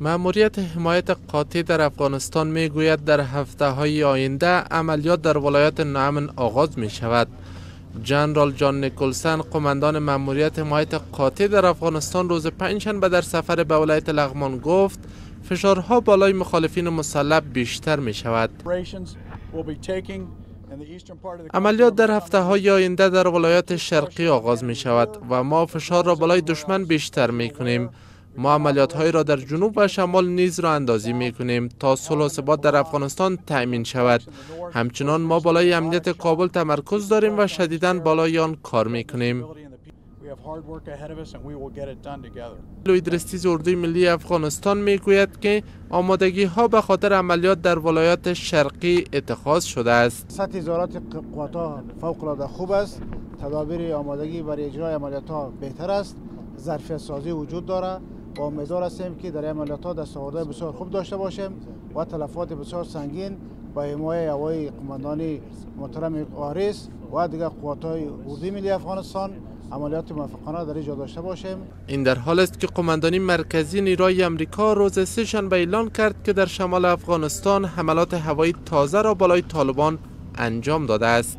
مأموریت حمایت قاطع در افغانستان میگوید در هفته‌های آینده عملیات در ولایت نعمن آغاز می شود. جنرال جان نیکلسن، قماندان مأموریت حمایت قاطع در افغانستان، روز پنجشنبه در سفر به ولایت لغمان گفت فشارها بالای مخالفین مسلح بیشتر می شود. عملیات در هفته‌های آینده در ولایات شرقی آغاز می شود و ما فشار را بالای دشمن بیشتر می کنیم. ما عملیات‌های را در جنوب و شمال نیز را اندازی می کنیم تا صلح و ثبات در افغانستان تأمین شود. همچنان ما بالای امنیت کابل تمرکز داریم و شدیداً بالای آن کار می کنیم. لوید رستیز اردوی ملی افغانستان می گوید که آمادگی ها به خاطر عملیات در ولایات شرقی اتخاذ شده است. سطح ادارات قوات فوق العاده خوب است. تدابیر آمادگی برای اجرای عملیات ها بهتر است. ظرفیت سازی وجود دارد و امیدوار هستیم که در عملیات ها دستاوردهای بسیار خوب داشته باشیم و تلفات بسیار سنگین با حمایت هوایی قماندانی محترم آریس و دیگر قوات‌های اردوی ملی افغانستان عملیات موفقانه در اینجا داشته باشیم. این در حال است که قماندانی مرکزی نیروی آمریکا روز سه‌شنبه اعلان کرد که در شمال افغانستان حملات هوایی تازه را بالای طالبان انجام داده است.